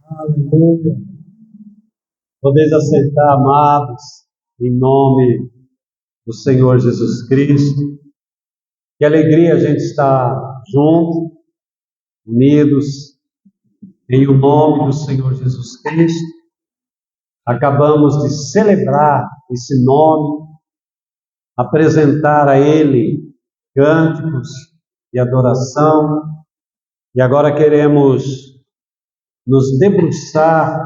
Aleluia. Podeis aceitar, amados, em nome do Senhor Jesus Cristo. Que alegria a gente estar junto, unidos, em o nome do Senhor Jesus Cristo. Acabamos de celebrar esse nome, apresentar a Ele cânticos de adoração, e agora queremos nos debruçar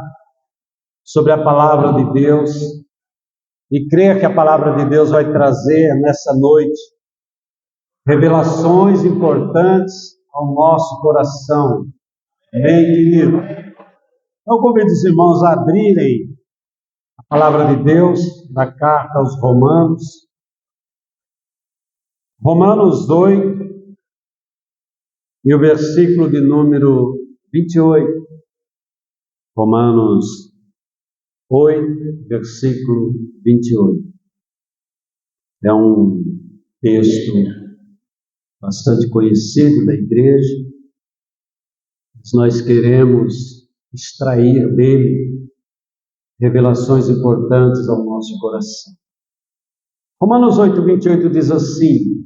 sobre a palavra de Deus e crer que a palavra de Deus vai trazer nessa noite revelações importantes ao nosso coração. Amém, querido? Então, convido os irmãos a abrirem a palavra de Deus na carta aos Romanos. Romanos 8 e o versículo de número 28. Romanos 8, versículo 28. É um texto bastante conhecido da igreja, mas nós queremos extrair dele revelações importantes ao nosso coração. Romanos 8, 28 diz assim: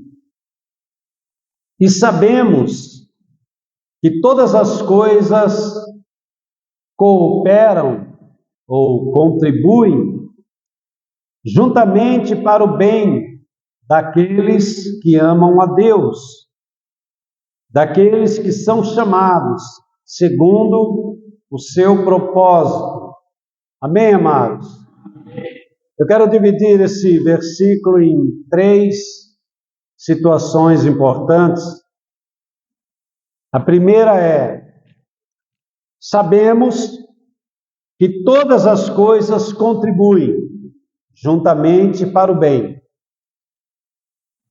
e sabemos que todas as coisas cooperam ou contribuem juntamente para o bem daqueles que amam a Deus, daqueles que são chamados segundo o seu propósito. Amém, amados? Eu quero dividir esse versículo em 3 situações importantes. A primeira é: sabemos que todas as coisas contribuem juntamente para o bem.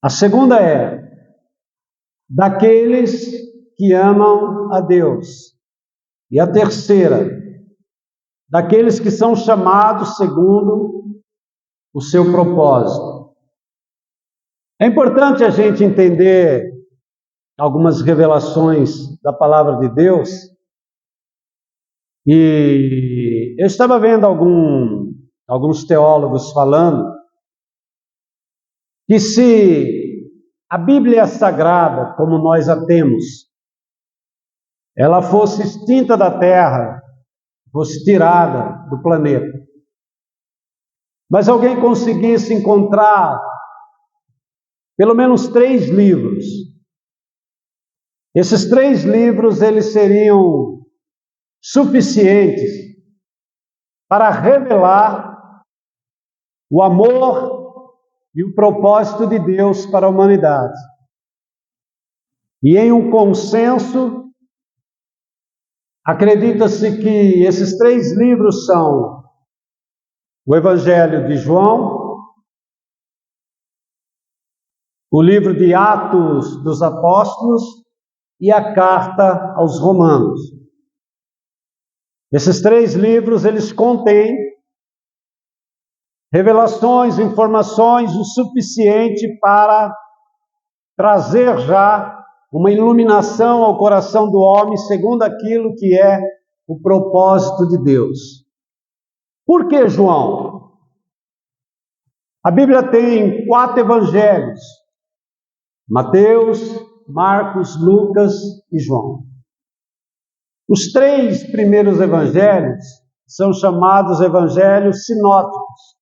A segunda é: daqueles que amam a Deus. E a terceira: daqueles que são chamados segundo o seu propósito. É importante a gente entender algumas revelações da palavra de Deus. E eu estava vendo alguns teólogos falando que se a Bíblia Sagrada, como nós a temos, ela fosse extinta da Terra, fosse tirada do planeta, mas alguém conseguisse encontrar pelo menos 3 livros, esses 3 livros eles seriam suficientes para revelar o amor e o propósito de Deus para a humanidade. E em um consenso, acredita-se que esses 3 livros são o Evangelho de João, o livro de Atos dos Apóstolos e a carta aos Romanos. Esses 3 livros, eles contêm revelações, informações o suficiente para trazer já uma iluminação ao coração do homem segundo aquilo que é o propósito de Deus. Por que, João? A Bíblia tem 4 evangelhos: Mateus, Marcos, Lucas e João. Os 3 primeiros evangelhos são chamados evangelhos sinóticos,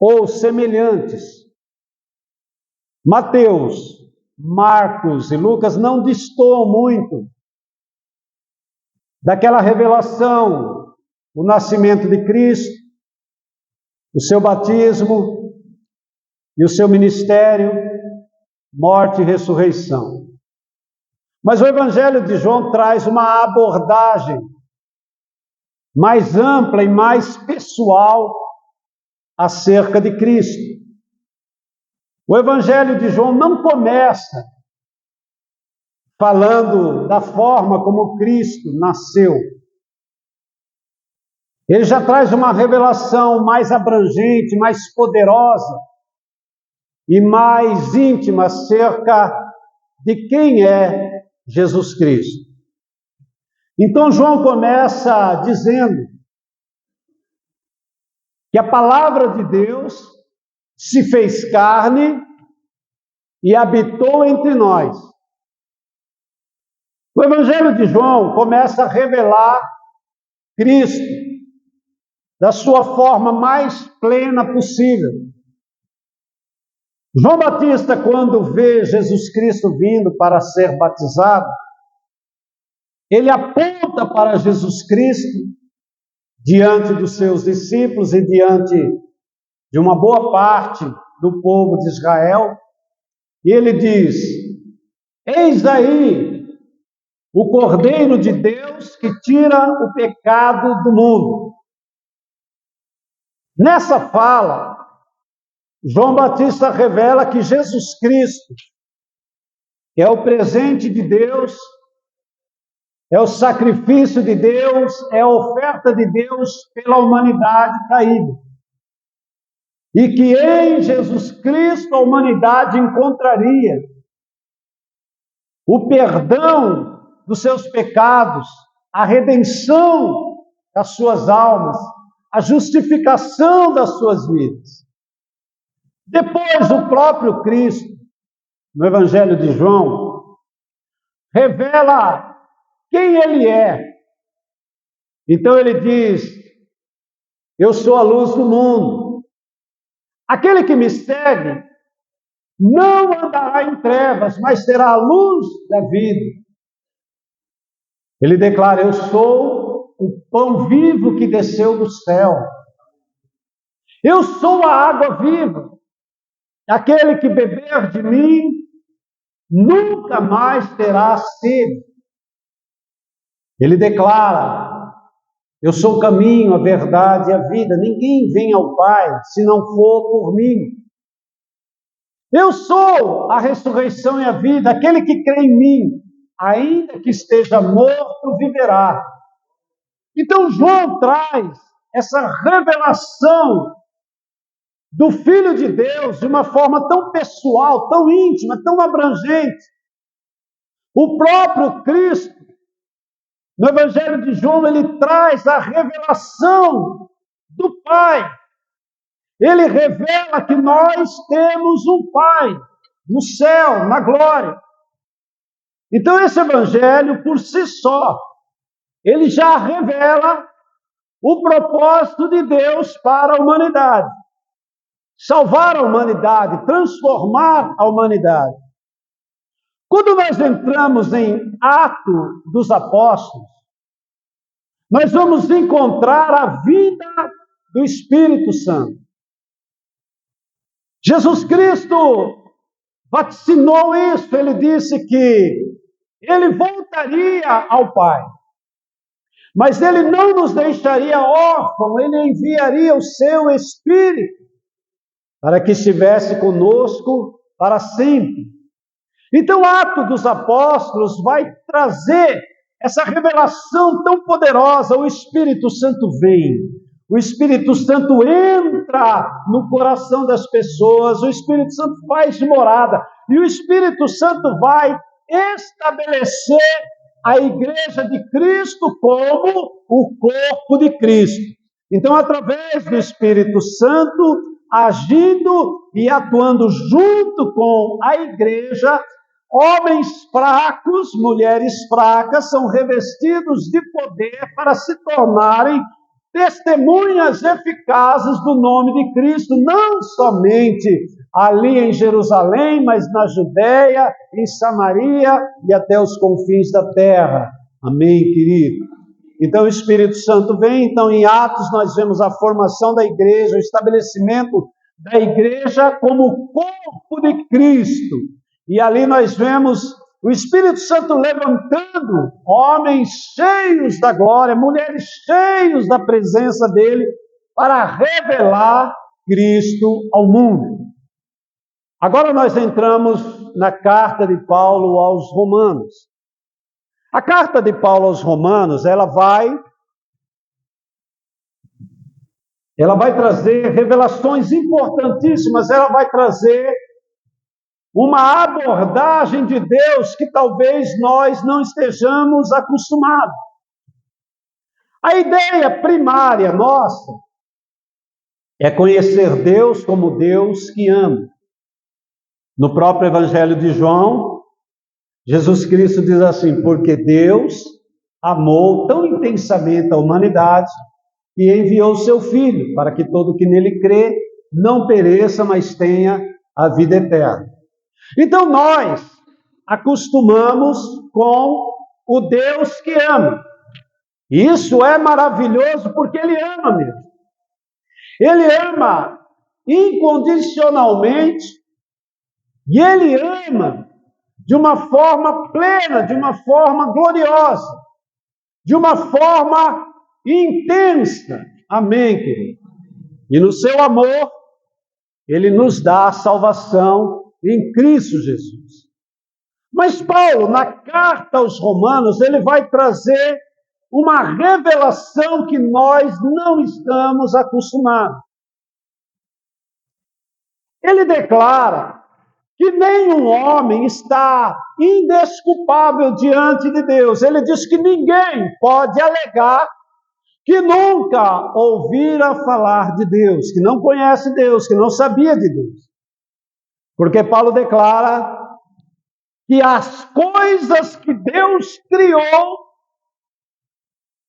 ou semelhantes. Mateus, Marcos e Lucas não destoam muito daquela revelação, o nascimento de Cristo, o seu batismo e o seu ministério, morte e ressurreição. Mas o Evangelho de João traz uma abordagem mais ampla e mais pessoal acerca de Cristo. O Evangelho de João não começa falando da forma como Cristo nasceu. Ele já traz uma revelação mais abrangente, mais poderosa e mais íntima acerca de quem é Jesus Cristo. Então João começa dizendo que a palavra de Deus se fez carne e habitou entre nós. O Evangelho de João começa a revelar Cristo da sua forma mais plena possível. João Batista, quando vê Jesus Cristo vindo para ser batizado, ele aponta para Jesus Cristo diante dos seus discípulos e diante de uma boa parte do povo de Israel, e ele diz: eis aí o Cordeiro de Deus que tira o pecado do mundo. Nessa fala, João Batista revela que Jesus Cristo é o presente de Deus, é o sacrifício de Deus, é a oferta de Deus pela humanidade caída. E que em Jesus Cristo a humanidade encontraria o perdão dos seus pecados, a redenção das suas almas, a justificação das suas vidas. Depois, o próprio Cristo, no Evangelho de João, revela quem ele é. Então ele diz: eu sou a luz do mundo. Aquele que me segue não andará em trevas, mas terá a luz da vida. Ele declara: eu sou o pão vivo que desceu do céu. Eu sou a água viva. Aquele que beber de mim nunca mais terá sede. Ele declara: eu sou o caminho, a verdade e a vida. Ninguém vem ao Pai se não for por mim. Eu sou a ressurreição e a vida. Aquele que crê em mim, ainda que esteja morto, viverá. Então João traz essa revelação do Filho de Deus de uma forma tão pessoal, tão íntima, tão abrangente. O próprio Cristo, no Evangelho de João, ele traz a revelação do Pai. Ele revela que nós temos um Pai no céu, na glória. Então esse Evangelho, por si só, ele já revela o propósito de Deus para a humanidade. Salvar a humanidade, transformar a humanidade. Quando nós entramos em Atos dos Apóstolos, nós vamos encontrar a vida do Espírito Santo. Jesus Cristo vaticinou isso, ele disse que ele voltaria ao Pai, mas ele não nos deixaria órfãos, ele enviaria o seu Espírito para que estivesse conosco para sempre. Então, o Atos dos Apóstolos vai trazer essa revelação tão poderosa. O Espírito Santo vem, o Espírito Santo entra no coração das pessoas, o Espírito Santo faz morada, e o Espírito Santo vai estabelecer a igreja de Cristo como o corpo de Cristo. Então, através do Espírito Santo, agindo e atuando junto com a igreja, homens fracos, mulheres fracas, são revestidos de poder para se tornarem testemunhas eficazes do nome de Cristo, não somente ali em Jerusalém, mas na Judéia, em Samaria e até os confins da terra. Amém, querido? Então o Espírito Santo vem. Então em Atos nós vemos a formação da igreja, o estabelecimento da igreja como corpo de Cristo. E ali nós vemos o Espírito Santo levantando homens cheios da glória, mulheres cheios da presença dele, para revelar Cristo ao mundo. Agora nós entramos na carta de Paulo aos Romanos. A carta de Paulo aos Romanos, ela vai trazer revelações importantíssimas, ela vai trazer uma abordagem de Deus que talvez nós não estejamos acostumados. A ideia primária nossa é conhecer Deus como Deus que ama. No próprio Evangelho de João, Jesus Cristo diz assim: porque Deus amou tão intensamente a humanidade que enviou o seu Filho, para que todo que nele crê não pereça, mas tenha a vida eterna. Então nós acostumamos com o Deus que ama. Isso é maravilhoso porque Ele ama mesmo. Ele ama incondicionalmente e Ele ama de uma forma plena, de uma forma gloriosa, de uma forma intensa. Amém, querido? E no seu amor, Ele nos dá a salvação em Cristo Jesus. Mas Paulo, na carta aos Romanos, ele vai trazer uma revelação que nós não estamos acostumados. Ele declara que nenhum homem está indesculpável diante de Deus. Ele diz que ninguém pode alegar que nunca ouvira falar de Deus, que não conhece Deus, que não sabia de Deus. Porque Paulo declara que as coisas que Deus criou,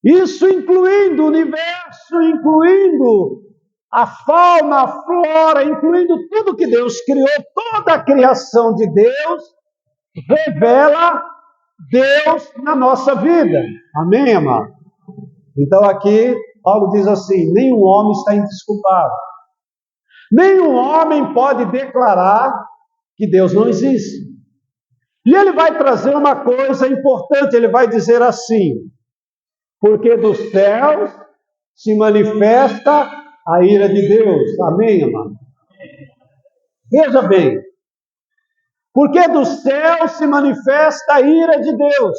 isso incluindo o universo, incluindo a fauna, a flora, incluindo tudo que Deus criou, toda a criação de Deus, revela Deus na nossa vida. Amém, amado? Então aqui, Paulo diz assim: nenhum homem está indesculpável. Nenhum homem pode declarar que Deus não existe. E ele vai trazer uma coisa importante, ele vai dizer assim: porque dos céus se manifesta a ira de Deus. Amém, amado? Veja bem, porque dos céus se manifesta a ira de Deus.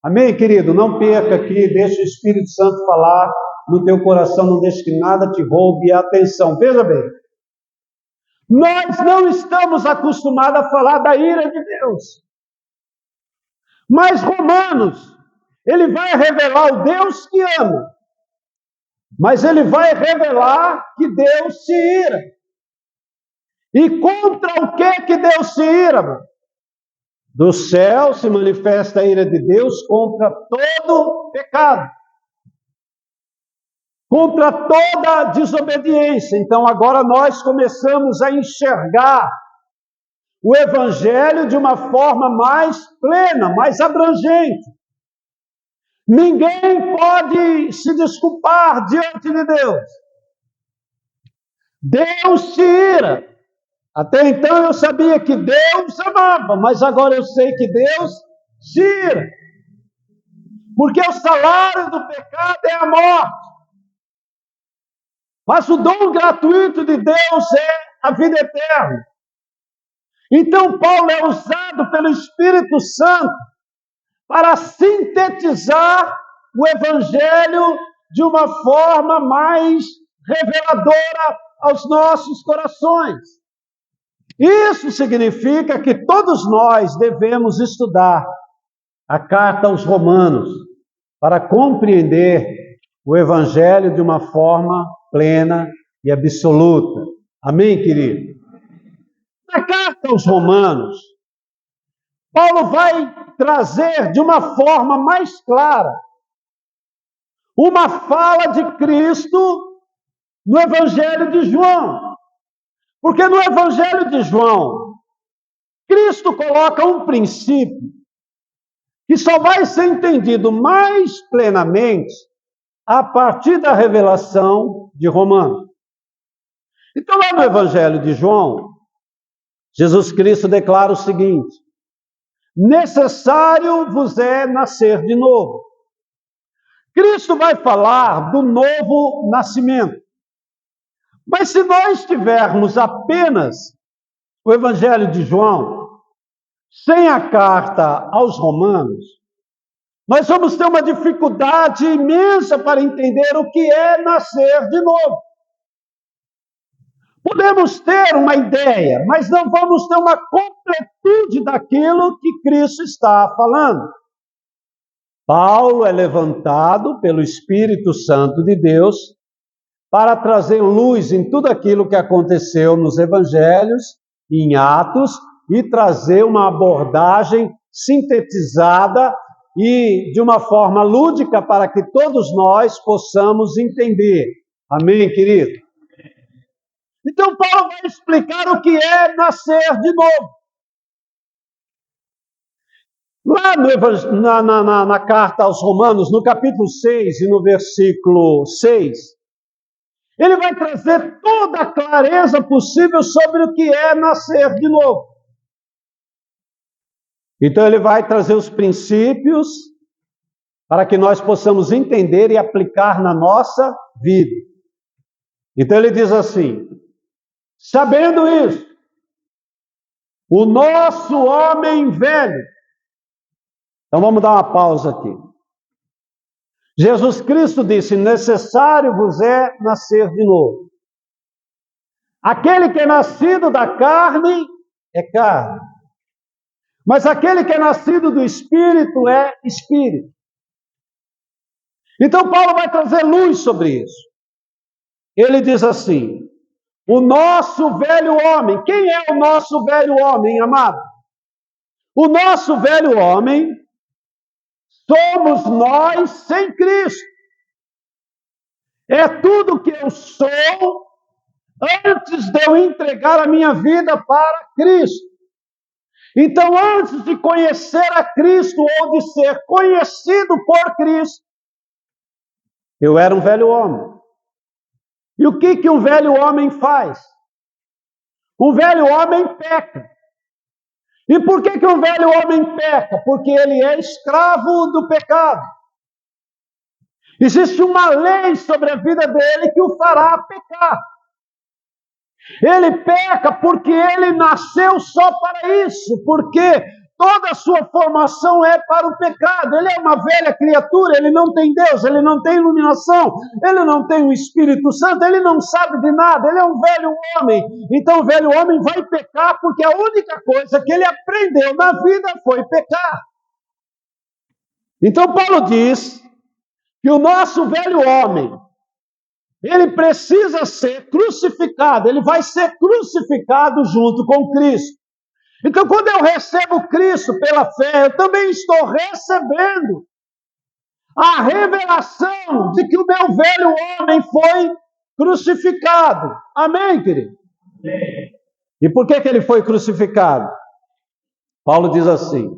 Amém, querido? Não perca aqui, deixa o Espírito Santo falar no teu coração, não deixe que nada te roube a atenção. Veja bem, nós não estamos acostumados a falar da ira de Deus. Mas Romanos, ele vai revelar o Deus que ama. Mas ele vai revelar que Deus se ira. E contra o que Deus se ira, mano? Do céu se manifesta a ira de Deus contra todo pecado, contra toda desobediência. Então agora nós começamos a enxergar o Evangelho de uma forma mais plena, mais abrangente. Ninguém pode se desculpar diante de Deus. Deus se ira. Até então eu sabia que Deus amava, mas agora eu sei que Deus se ira. Porque o salário do pecado é a morte. Mas o dom gratuito de Deus é a vida eterna. Então Paulo é usado pelo Espírito Santo para sintetizar o Evangelho de uma forma mais reveladora aos nossos corações. Isso significa que todos nós devemos estudar a carta aos Romanos para compreender o Evangelho de uma forma plena e absoluta. Amém, querido? Na carta aos Romanos, Paulo vai trazer de uma forma mais clara uma fala de Cristo no Evangelho de João. Porque no Evangelho de João, Cristo coloca um princípio que só vai ser entendido mais plenamente a partir da revelação de Romanos. Então, lá no Evangelho de João, Jesus Cristo declara o seguinte: necessário vos é nascer de novo. Cristo vai falar do novo nascimento. Mas se nós tivermos apenas o Evangelho de João, sem a carta aos Romanos, nós vamos ter uma dificuldade imensa para entender o que é nascer de novo. Podemos ter uma ideia, mas não vamos ter uma completude daquilo que Cristo está falando. Paulo é levantado pelo Espírito Santo de Deus para trazer luz em tudo aquilo que aconteceu nos evangelhos, em Atos, e trazer uma abordagem sintetizada e de uma forma lúdica para que todos nós possamos entender. Amém, querido? Então Paulo vai explicar o que é nascer de novo. Lá na carta aos Romanos, no capítulo 6 e no versículo 6, ele vai trazer toda a clareza possível sobre o que é nascer de novo. Então ele vai trazer os princípios para que nós possamos entender e aplicar na nossa vida. Então ele diz assim: sabendo isso, o nosso homem velho. Então vamos dar uma pausa aqui. Jesus Cristo disse: necessário vos é nascer de novo. Aquele que é nascido da carne é carne, mas aquele que é nascido do Espírito é Espírito. Então Paulo vai trazer luz sobre isso. Ele diz assim: o nosso velho homem. Quem é o nosso velho homem, amado? O nosso velho homem somos nós sem Cristo. É tudo que eu sou antes de eu entregar a minha vida para Cristo. Então, antes de conhecer a Cristo ou de ser conhecido por Cristo, eu era um velho homem. E o que um velho homem faz? Um velho homem peca. E por que um velho homem peca? Porque ele é escravo do pecado. Existe uma lei sobre a vida dele que o fará pecar. Ele peca porque ele nasceu só para isso, porque toda a sua formação é para o pecado. Ele é uma velha criatura, ele não tem Deus, ele não tem iluminação, ele não tem o Espírito Santo, ele não sabe de nada, ele é um velho homem. Então o velho homem vai pecar porque a única coisa que ele aprendeu na vida foi pecar. Então Paulo diz que o nosso velho homem, ele precisa ser crucificado, ele vai ser crucificado junto com Cristo. Então, quando eu recebo Cristo pela fé, eu também estou recebendo a revelação de que o meu velho homem foi crucificado. Amém, querido? Amém. E por que ele foi crucificado? Paulo diz assim: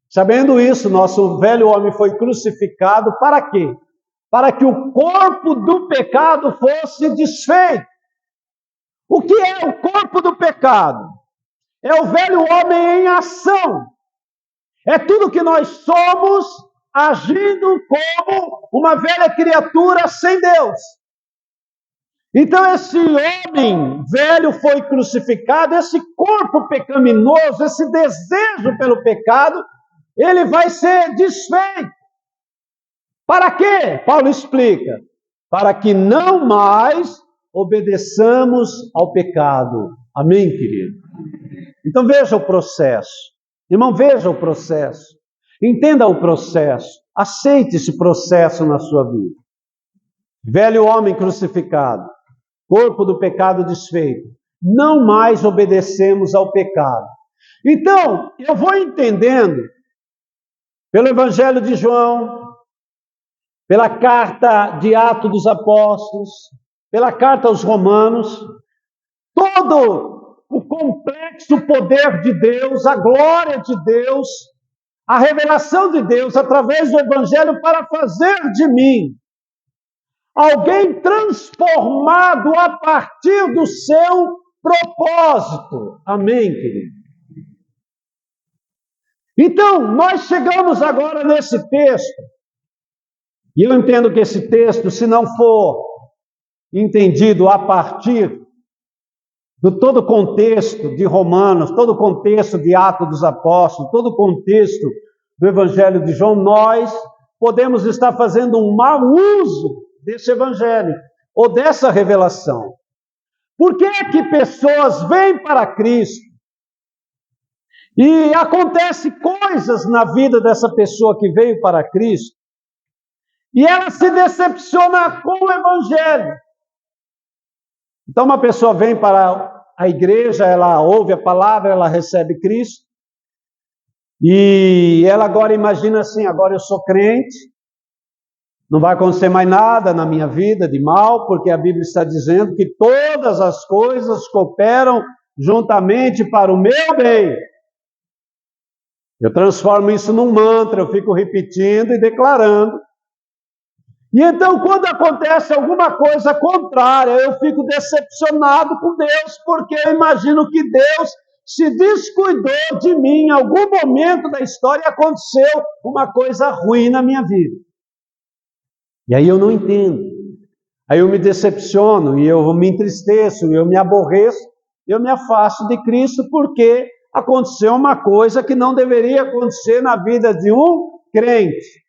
sabendo isso, nosso velho homem foi crucificado para quê? Para que o corpo do pecado fosse desfeito. O que é o corpo do pecado? É o velho homem em ação. É tudo que nós somos agindo como uma velha criatura sem Deus. Então esse homem velho foi crucificado, esse corpo pecaminoso, esse desejo pelo pecado, ele vai ser desfeito. Para quê? Paulo explica: para que não mais obedeçamos ao pecado. Amém, querido? Então veja o processo. Irmão, veja o processo. Entenda o processo. Aceite esse processo na sua vida. Velho homem crucificado, corpo do pecado desfeito. Não mais obedecemos ao pecado. Então, eu vou entendendo pelo Evangelho de João, pela carta de Atos dos Apóstolos, pela carta aos Romanos, todo o complexo poder de Deus, a glória de Deus, a revelação de Deus através do Evangelho para fazer de mim alguém transformado a partir do seu propósito. Amém, querido? Então, nós chegamos agora nesse texto, e eu entendo que esse texto, se não for entendido a partir do todo o contexto de Romanos, todo o contexto de Atos dos Apóstolos, todo o contexto do Evangelho de João, nós podemos estar fazendo um mau uso desse Evangelho, ou dessa revelação. Por que é que pessoas vêm para Cristo e acontece coisas na vida dessa pessoa que veio para Cristo e ela se decepciona com o Evangelho? Então uma pessoa vem para a igreja, ela ouve a palavra, ela recebe Cristo e ela agora imagina assim: agora eu sou crente, não vai acontecer mais nada na minha vida de mal, porque a Bíblia está dizendo que todas as coisas cooperam juntamente para o meu bem. Eu transformo isso num mantra, eu fico repetindo e declarando. E então, quando acontece alguma coisa contrária, eu fico decepcionado com Deus, porque eu imagino que Deus se descuidou de mim em algum momento da história e aconteceu uma coisa ruim na minha vida. E aí eu não entendo. Aí eu me decepciono, e eu me entristeço, e eu me aborreço, eu me afasto de Cristo, porque aconteceu uma coisa que não deveria acontecer na vida de um crente.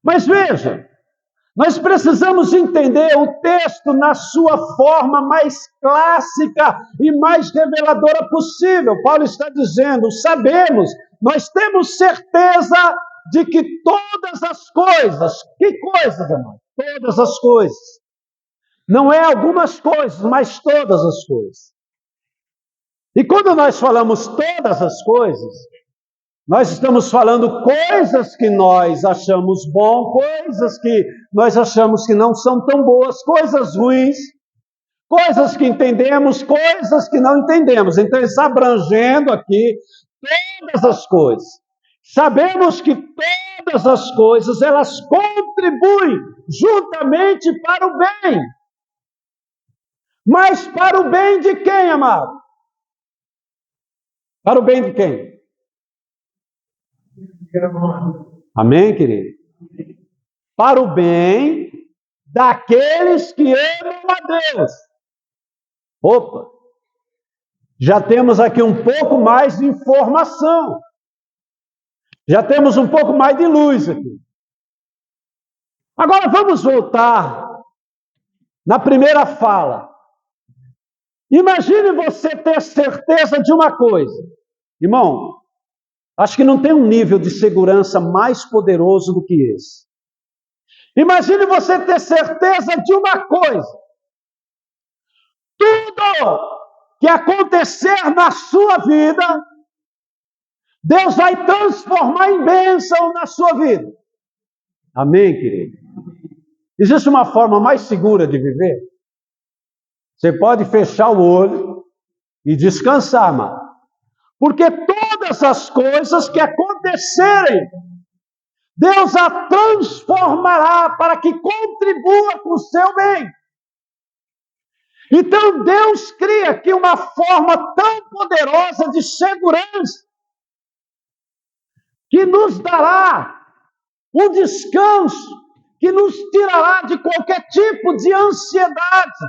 Mas veja, nós precisamos entender o texto na sua forma mais clássica e mais reveladora possível. Paulo está dizendo: sabemos, nós temos certeza de que todas as coisas, que coisas, irmão? Todas as coisas. Não é algumas coisas, mas todas as coisas. E quando nós falamos todas as coisas, nós estamos falando coisas que nós achamos bom, coisas que nós achamos que não são tão boas, coisas ruins, coisas que entendemos, coisas que não entendemos. Então, está abrangendo aqui todas as coisas. Sabemos que todas as coisas, elas contribuem juntamente para o bem. Mas para o bem de quem, amado? Para o bem de quem? Amém, querido? Para o bem daqueles que amam a Deus. Opa! Já temos aqui um pouco mais de informação. Já temos um pouco mais de luz aqui. Agora vamos voltar na primeira fala. Imagine você ter certeza de uma coisa. Irmão, acho que não tem um nível de segurança mais poderoso do que esse. Imagine você ter certeza de uma coisa. Tudo que acontecer na sua vida, Deus vai transformar em bênção na sua vida. Amém, querido? Existe uma forma mais segura de viver? Você pode fechar o olho e descansar, amado. Porque todas as coisas que acontecerem, Deus a transformará para que contribua com o seu bem. Então Deus cria aqui uma forma tão poderosa de segurança, que nos dará um descanso, que nos tirará de qualquer tipo de ansiedade,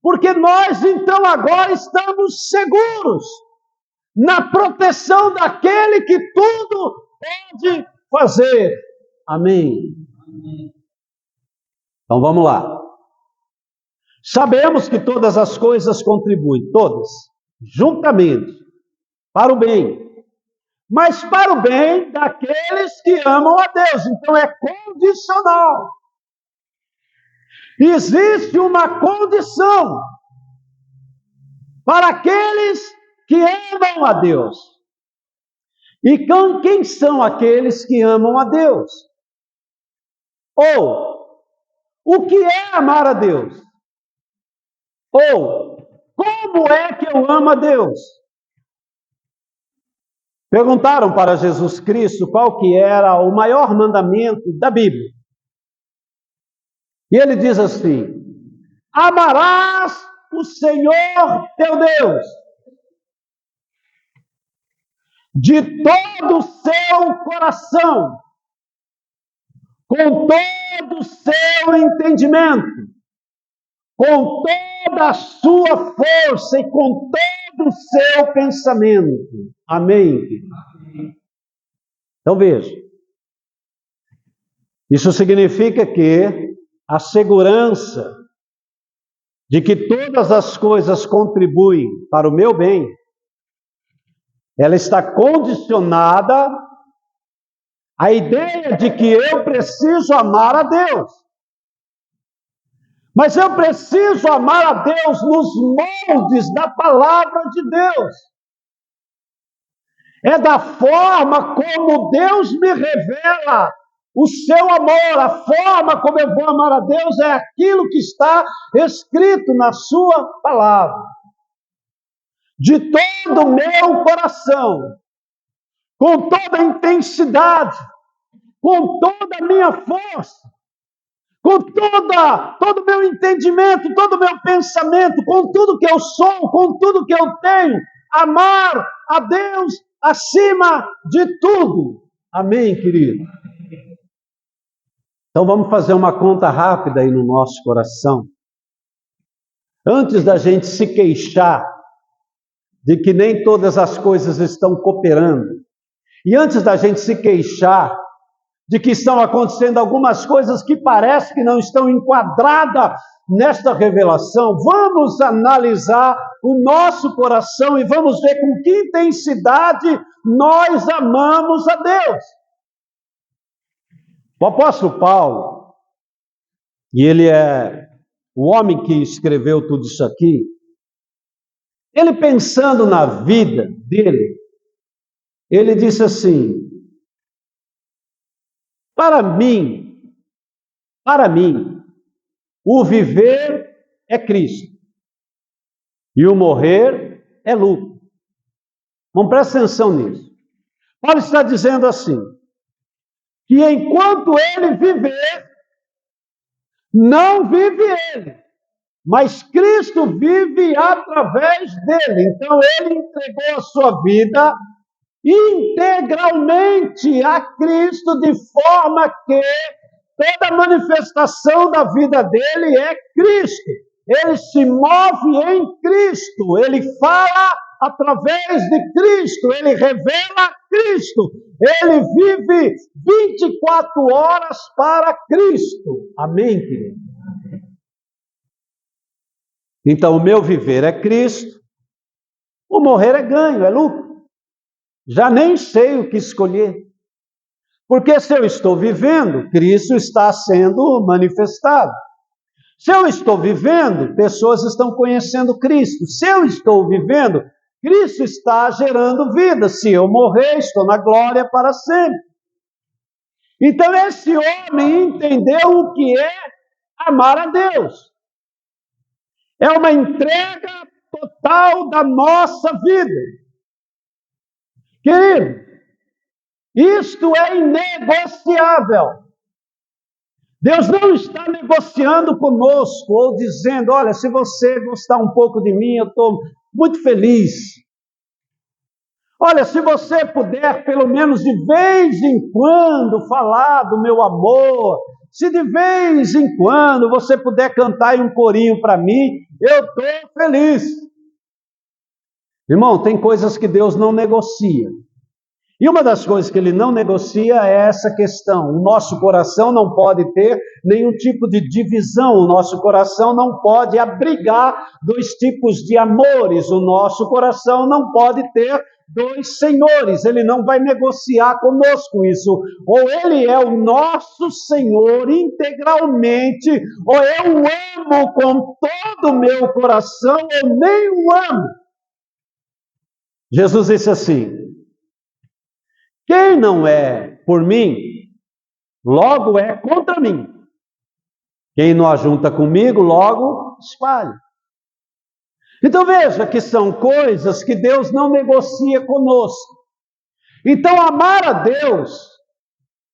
porque nós então agora estamos seguros na proteção daquele que tudo pode fazer. Amém. Então vamos lá. Sabemos que todas as coisas contribuem, todas, juntamente, para o bem. Mas para o bem daqueles que amam a Deus. Então é condicional. Existe uma condição para aqueles que amam a Deus. E quem são aqueles que amam a Deus? Ou, o que é amar a Deus? Ou, como é que eu amo a Deus? Perguntaram para Jesus Cristo qual que era o maior mandamento da Bíblia. E ele diz assim: amarás o Senhor teu Deus de todo o seu coração, com todo o seu entendimento, com toda a sua força e com todo o seu pensamento. Amém? Então veja, isso significa que a segurança de que todas as coisas contribuem para o meu bem, ela está condicionada à ideia de que eu preciso amar a Deus. Mas eu preciso amar a Deus nos moldes da palavra de Deus. É da forma como Deus me revela o seu amor, a forma como eu vou amar a Deus é aquilo que está escrito na sua palavra. De todo o meu coração, com toda a intensidade, com toda a minha força, com todo o meu entendimento, todo o meu pensamento, com tudo que eu sou, com tudo que eu tenho, amar a Deus acima de tudo. Amém, querido? Então vamos fazer uma conta rápida aí no nosso coração. Antes da gente se queixar de que nem todas as coisas estão cooperando, e antes da gente se queixar de que estão acontecendo algumas coisas que parece que não estão enquadradas nesta revelação, vamos analisar o nosso coração e vamos ver com que intensidade nós amamos a Deus. O apóstolo Paulo, e ele é o homem que escreveu tudo isso aqui, ele pensando na vida dele, ele disse assim: para mim, o viver é Cristo e o morrer é lucro. Vamos prestar atenção nisso. Paulo está dizendo assim, que enquanto ele viver, não vive ele, mas Cristo vive através dele. Então ele entregou a sua vida integralmente a Cristo, de forma que toda manifestação da vida dele é Cristo. Ele se move em Cristo, ele fala através de Cristo, ele revela Cristo, ele vive 24 horas para Cristo. Amém, querido? Então, o meu viver é Cristo, o morrer é ganho, é lucro. Já nem sei o que escolher. Porque se eu estou vivendo, Cristo está sendo manifestado. Se eu estou vivendo, pessoas estão conhecendo Cristo. Se eu estou vivendo, Cristo está gerando vida. Se eu morrer, estou na glória para sempre. Então esse homem entendeu o que é amar a Deus. É uma entrega total da nossa vida. Querido, isto é inegociável. Deus não está negociando conosco ou dizendo, olha, se você gostar um pouco de mim, eu estou muito feliz. Olha, se você puder pelo menos de vez em quando falar do meu amor, se de vez em quando você puder cantar em um corinho para mim, eu estou feliz. Irmão, tem coisas que Deus não negocia. E uma das coisas que ele não negocia é essa questão. O nosso coração não pode ter nenhum tipo de divisão. O nosso coração não pode abrigar dois tipos de amores. O nosso coração não pode ter dois senhores. Ele não vai negociar conosco isso. Ou ele é o nosso Senhor integralmente, ou eu o amo com todo o meu coração, ou nem o amo. Jesus disse assim: quem não é por mim, logo é contra mim. Quem não ajunta comigo, logo espalha. Então veja que são coisas que Deus não negocia conosco. Então amar a Deus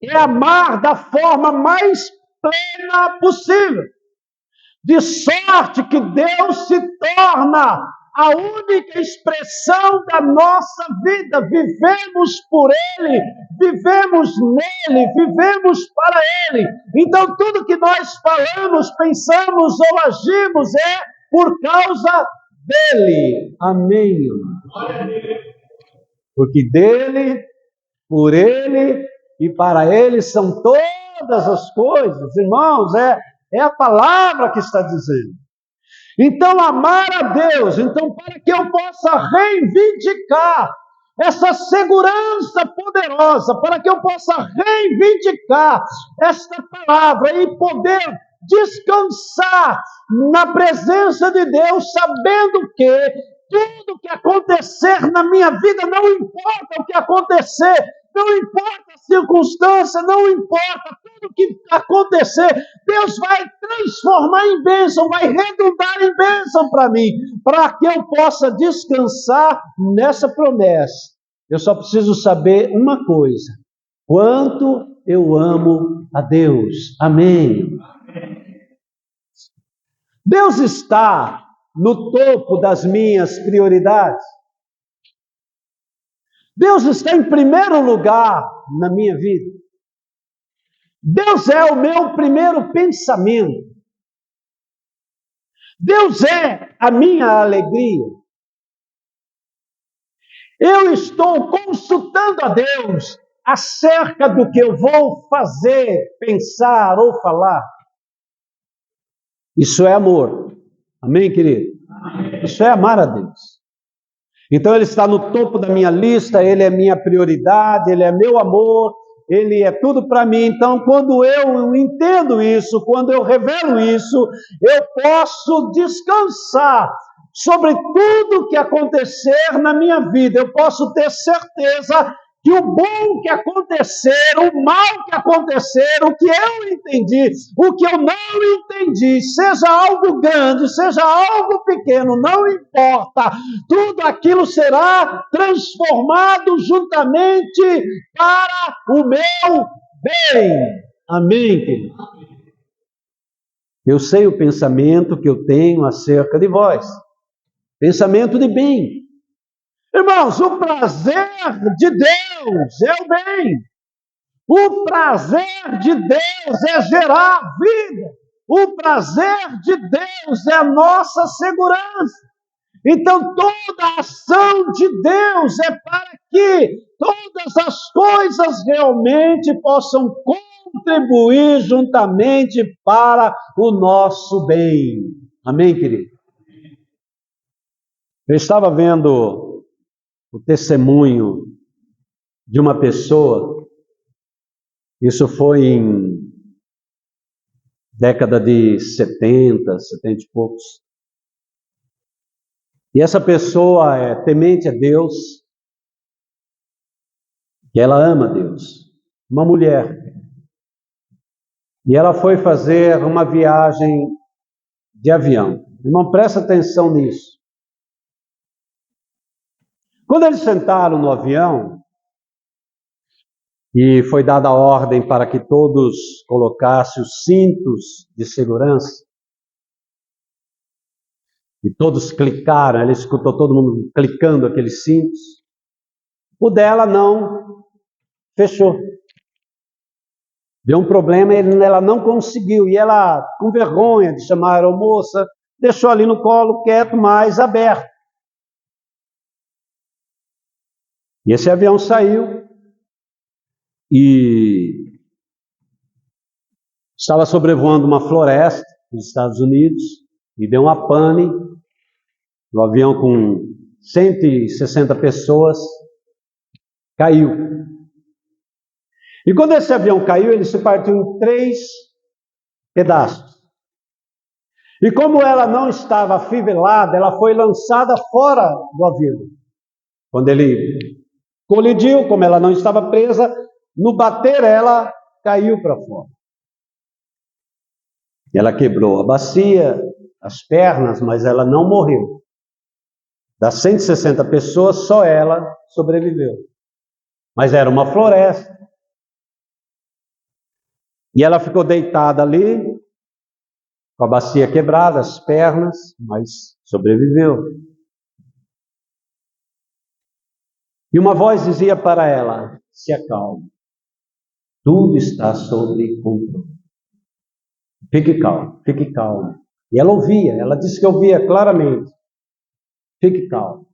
é amar da forma mais plena possível. De sorte que Deus se torna a única expressão da nossa vida. Vivemos por Ele, vivemos nele, vivemos para Ele. Então tudo que nós falamos, pensamos ou agimos é por causa dele. Amém. Porque dele, por Ele e para Ele são todas as coisas. Irmãos, é a palavra que está dizendo. Então, amar a Deus, então, para que eu possa reivindicar essa segurança poderosa, para que eu possa reivindicar esta palavra e poder descansar na presença de Deus, sabendo que tudo que acontecer na minha vida, não importa o que acontecer, não importa a circunstância, não importa tudo que acontecer, Deus vai transformar em bênção, vai redundar em bênção para mim, para que eu possa descansar nessa promessa. Eu só preciso saber uma coisa: quanto eu amo a Deus. Amém. Deus está no topo das minhas prioridades. Deus está em primeiro lugar na minha vida. Deus é o meu primeiro pensamento. Deus é a minha alegria. Eu estou consultando a Deus acerca do que eu vou fazer, pensar ou falar. Isso é amor. Amém, querido? Amém. Isso é amar a Deus. Então Ele está no topo da minha lista, Ele é minha prioridade, Ele é meu amor, Ele é tudo para mim. Então, quando eu entendo isso, quando eu revelo isso, eu posso descansar sobre tudo que acontecer na minha vida. Eu posso ter certeza que o bom que acontecer, o mal que acontecer, o que eu entendi, o que eu não entendi, seja algo grande, seja algo pequeno, não importa, tudo aquilo será transformado juntamente para o meu bem. Amém, querido? Eu sei o pensamento que eu tenho acerca de vós, pensamento de bem. Irmãos, o prazer de Deus é o bem. O prazer de Deus é gerar vida. O prazer de Deus é a nossa segurança. Então, toda a ação de Deus é para que todas as coisas realmente possam contribuir juntamente para o nosso bem. Amém, querido? Eu estava vendo o testemunho de uma pessoa, isso foi em década de 70, 70 e poucos. E essa pessoa é temente a Deus, e ela ama Deus. Uma mulher. E ela foi fazer uma viagem de avião. Irmão, presta atenção nisso. Quando eles sentaram no avião, e foi dada a ordem para que todos colocassem os cintos de segurança, e todos clicaram, ela escutou todo mundo clicando aqueles cintos, o dela não fechou. Deu um problema, ela não conseguiu, e ela, com vergonha de chamar a aeromoça, deixou ali no colo, quieto, mas aberto. E esse avião saiu, e estava sobrevoando uma floresta nos Estados Unidos, e deu uma pane, o avião com 160 pessoas caiu. E quando esse avião caiu, ele se partiu em 3 pedaços. E como ela não estava afivelada, ela foi lançada fora do avião. Quando ele colidiu, como ela não estava presa, no bater ela caiu para fora. Ela quebrou a bacia, as pernas, mas ela não morreu. Das 160 pessoas, só ela sobreviveu. Mas era uma floresta. E ela ficou deitada ali, com a bacia quebrada, as pernas, mas sobreviveu. E uma voz dizia para ela: se acalme, tudo está sob controle. Fique calmo, fique calmo. E ela ouvia, ela disse que ouvia claramente. Fique calmo.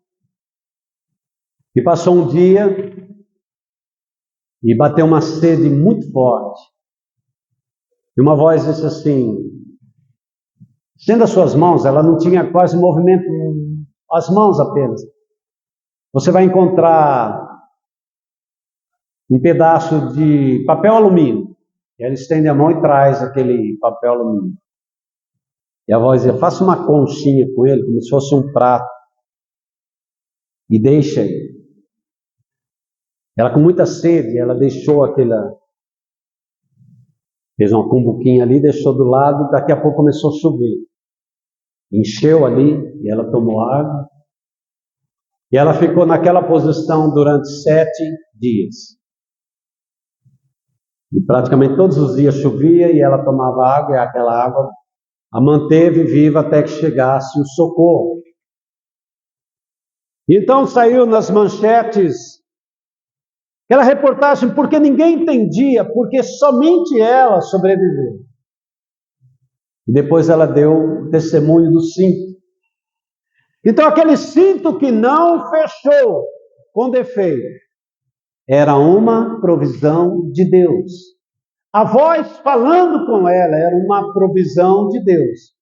E passou um dia, e bateu uma sede muito forte. E uma voz disse assim: Estenda as suas mãos, ela não tinha quase movimento, as mãos apenas. Você vai encontrar um pedaço de papel alumínio. Ela estende a mão e traz aquele papel alumínio. E a avó dizia, faça uma conchinha com ele, como se fosse um prato. E deixa aí. Ela com muita sede, ela deixou aquela... Fez uma cumbuquinha ali, deixou do lado, daqui a pouco começou a chover. Encheu ali, e ela tomou água. E ela ficou naquela posição durante 7 dias. E praticamente todos os dias chovia e ela tomava água, e aquela água a manteve viva até que chegasse o socorro. Então saiu nas manchetes aquela reportagem, porque ninguém entendia, porque somente ela sobreviveu. E depois ela deu o testemunho do cinto. Então aquele cinto que não fechou com defeito, era uma provisão de Deus. A voz falando com ela era uma provisão de Deus.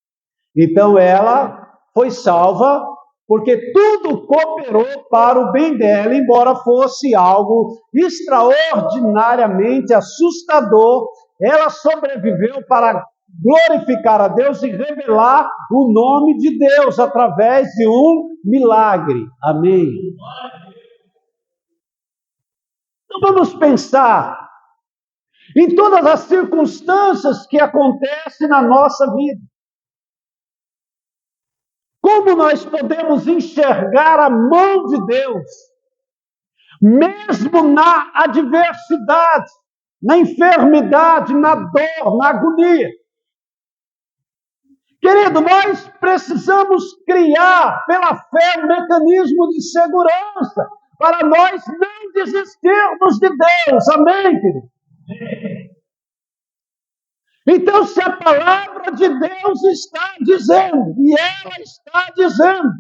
Então ela foi salva, porque tudo cooperou para o bem dela, embora fosse algo extraordinariamente assustador. Ela sobreviveu para glorificar a Deus e revelar o nome de Deus através de um milagre. Amém. Então vamos pensar em todas as circunstâncias que acontecem na nossa vida. Como nós podemos enxergar a mão de Deus, mesmo na adversidade, na enfermidade, na dor, na agonia? Querido, nós precisamos criar pela fé um mecanismo de segurança para nós não desistirmos de Deus. Amém, querido? Então, se a palavra de Deus está dizendo, e ela está dizendo,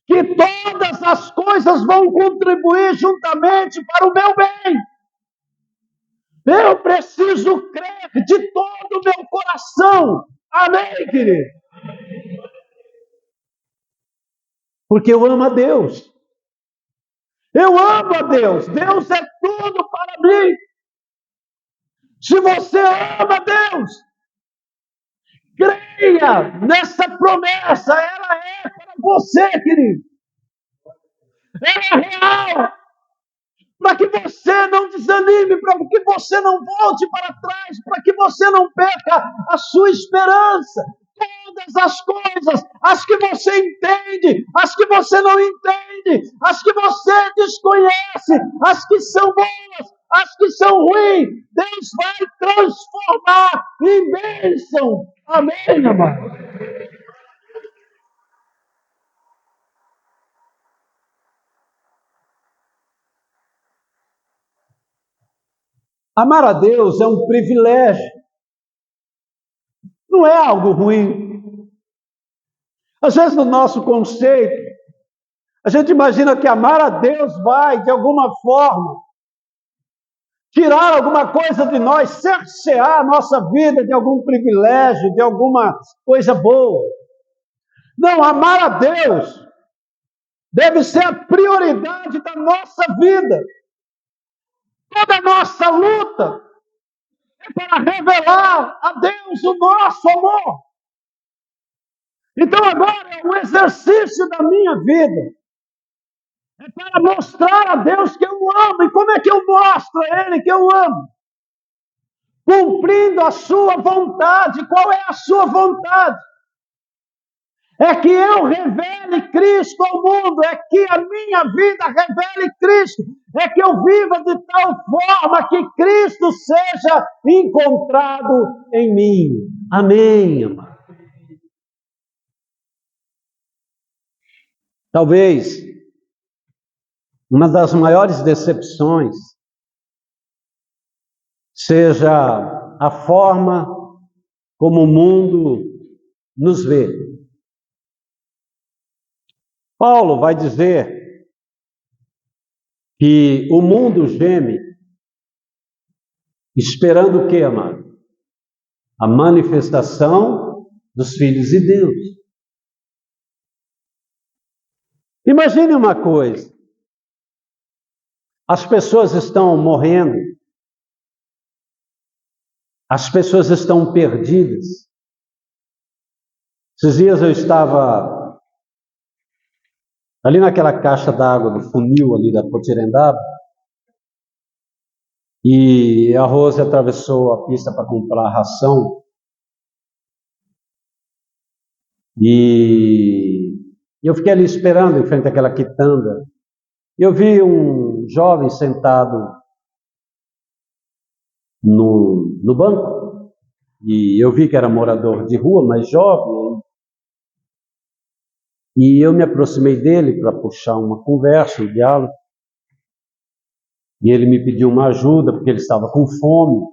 que todas as coisas vão contribuir juntamente para o meu bem, eu preciso crer de todo o meu coração. Amém, querido? Porque eu amo a Deus. Eu amo a Deus. Deus é tudo para mim. Se você ama Deus, creia nessa promessa. Ela é para você, querido. Ela é real. Para que você não desanime, para que você não volte para trás, para que você não perca a sua esperança. Todas as coisas, as que você entende, as que você não entende, as que você desconhece, as que são boas, as que são ruins, Deus vai transformar em bênção. Amém, amado? Amar a Deus é um privilégio, não é algo ruim. Às vezes, no nosso conceito, a gente imagina que amar a Deus vai, de alguma forma, tirar alguma coisa de nós, cercear a nossa vida de algum privilégio, de alguma coisa boa. Não, amar a Deus deve ser a prioridade da nossa vida. Toda a nossa luta é para revelar a Deus o nosso amor. Então agora é um exercício da minha vida. É para mostrar a Deus que eu amo. E como é que eu mostro a Ele que eu amo? Cumprindo a sua vontade. Qual é a sua vontade? É que eu revele Cristo ao mundo. É que a minha vida revele Cristo. É que eu viva de tal forma que Cristo seja encontrado em mim. Amém, amado. Talvez uma das maiores decepções seja a forma como o mundo nos vê. Paulo vai dizer que o mundo geme, esperando o quê, amado? A manifestação dos filhos de Deus. Imagine uma coisa: as pessoas estão morrendo, as pessoas estão perdidas. Esses dias eu estava ali naquela caixa d'água do funil ali da Potirendaba, e a Rose atravessou a pista para comprar ração, e eu fiquei ali esperando em frente àquela quitanda. Eu vi um jovem sentado no banco, e eu vi que era morador de rua, mas jovem, e eu me aproximei dele para puxar uma conversa, um diálogo, e ele me pediu uma ajuda, porque ele estava com fome,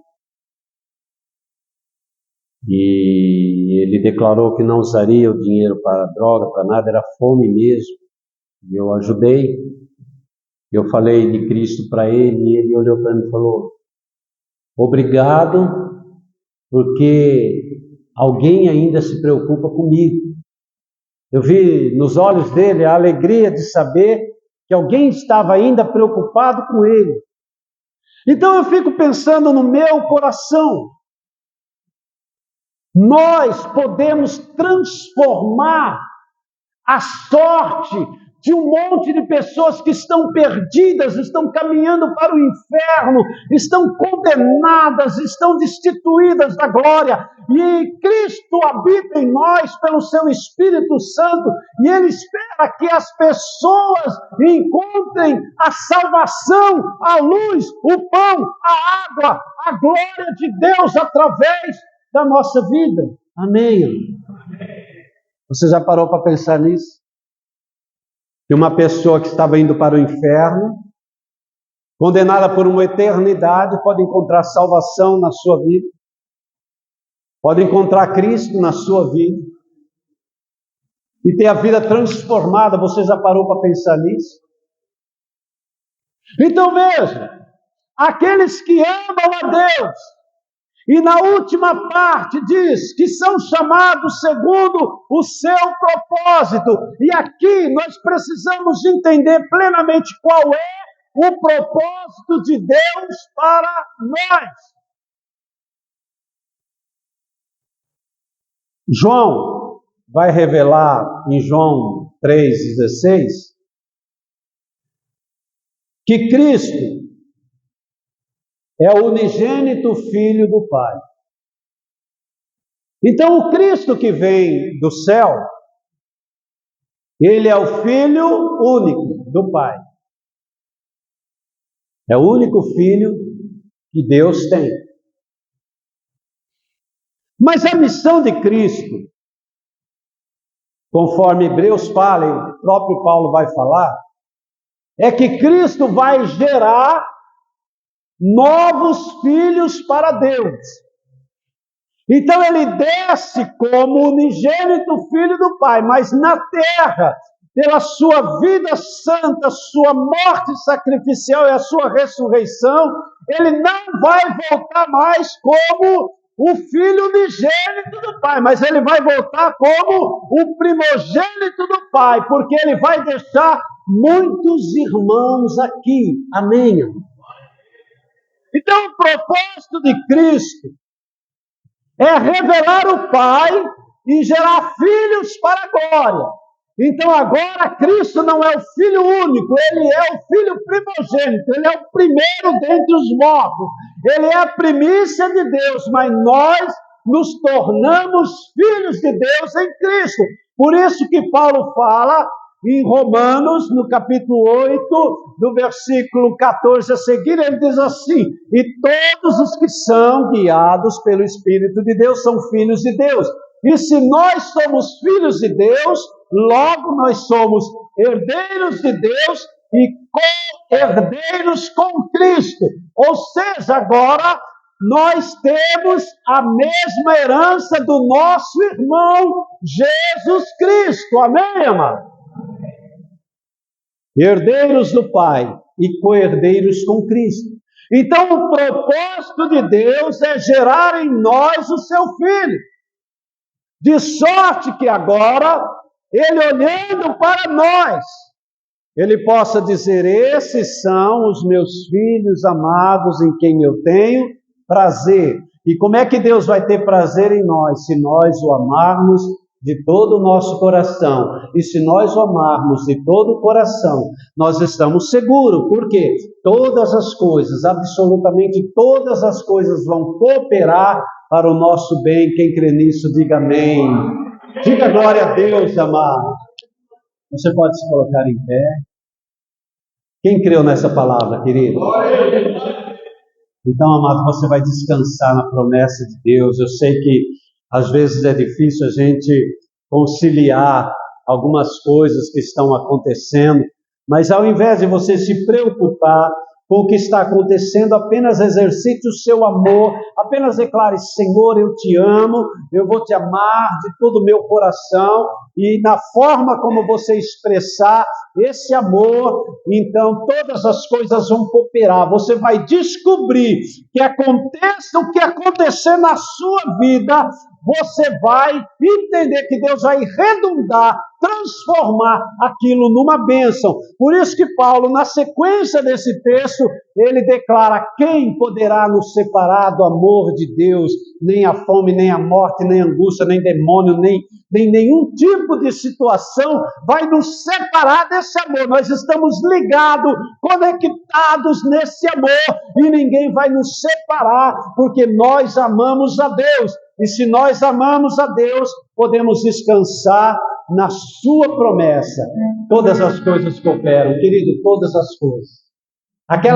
e ele declarou que não usaria o dinheiro para droga, para nada, era fome mesmo, e eu ajudei. Eu falei de Cristo para ele, e ele olhou para mim e falou: obrigado, porque alguém ainda se preocupa comigo. Eu vi nos olhos dele a alegria de saber que alguém estava ainda preocupado com ele. Então eu fico pensando no meu coração. Nós podemos transformar a sorte de um monte de pessoas que estão perdidas, estão caminhando para o inferno, estão condenadas, estão destituídas da glória. E Cristo habita em nós pelo seu Espírito Santo, e Ele espera que as pessoas encontrem a salvação, a luz, o pão, a água, a glória de Deus através da nossa vida. Amém. Você já parou para pensar nisso? Que uma pessoa que estava indo para o inferno, condenada por uma eternidade, pode encontrar salvação na sua vida, pode encontrar Cristo na sua vida, e ter a vida transformada. Você já parou para pensar nisso? Então veja, aqueles que amam a Deus, e na última parte diz que são chamados segundo o seu propósito. E aqui nós precisamos entender plenamente qual é o propósito de Deus para nós. João vai revelar em João 3,16 que Cristo é o unigênito Filho do Pai. Então, o Cristo que vem do céu, ele é o Filho único do Pai. É o único Filho que Deus tem. Mas a missão de Cristo, conforme Hebreus fala, e o próprio Paulo vai falar, é que Cristo vai gerar novos filhos para Deus. Então ele desce como unigênito Filho do Pai, mas na terra, pela sua vida santa, sua morte sacrificial e a sua ressurreição, ele não vai voltar mais como o Filho unigênito do Pai, mas ele vai voltar como o primogênito do Pai, porque ele vai deixar muitos irmãos aqui. Amém? Então, o propósito de Cristo é revelar o Pai e gerar filhos para a glória. Então, agora, Cristo não é o Filho único, Ele é o Filho primogênito, Ele é o primeiro dentre os mortos, Ele é a primícia de Deus, mas nós nos tornamos filhos de Deus em Cristo. Por isso que Paulo fala em Romanos, no capítulo 8, do versículo 14 a seguir, ele diz assim: e todos os que são guiados pelo Espírito de Deus são filhos de Deus. E se nós somos filhos de Deus, logo nós somos herdeiros de Deus e co-herdeiros com Cristo. Ou seja, agora nós temos a mesma herança do nosso irmão Jesus Cristo. Amém, amado? Herdeiros do Pai e co-herdeiros com Cristo. Então, o propósito de Deus é gerar em nós o seu Filho. De sorte que agora, Ele olhando para nós, Ele possa dizer: esses são os meus filhos amados em quem eu tenho prazer. E como é que Deus vai ter prazer em nós? Se nós o amarmos de todo o nosso coração. E se nós o amarmos de todo o coração, nós estamos seguros, porque todas as coisas, absolutamente todas as coisas vão cooperar para o nosso bem. Quem crê nisso, diga amém. Diga glória a Deus, amado. Você pode se colocar em pé. Quem creu nessa palavra, querido? Então, amado, você vai descansar na promessa de Deus. Eu sei que às vezes é difícil a gente conciliar algumas coisas que estão acontecendo, mas ao invés de você se preocupar com o que está acontecendo, apenas exercite o seu amor, apenas declare: Senhor, eu te amo, eu vou te amar de todo o meu coração, e na forma como você expressar esse amor, então todas as coisas vão cooperar. Você vai descobrir que aconteça o que acontecer na sua vida, você vai entender que Deus vai redundar, transformar aquilo numa bênção. Por isso que Paulo, na sequência desse texto, ele declara: quem poderá nos separar do amor de Deus? Nem a fome, nem a morte, nem a angústia, nem demônio, nem nenhum tipo de situação vai nos separar desse amor. Nós estamos ligados, conectados nesse amor, e ninguém vai nos separar, porque nós amamos a Deus. E se nós amamos a Deus, podemos descansar na sua promessa. Todas as coisas cooperam, querido, todas as coisas. Aquela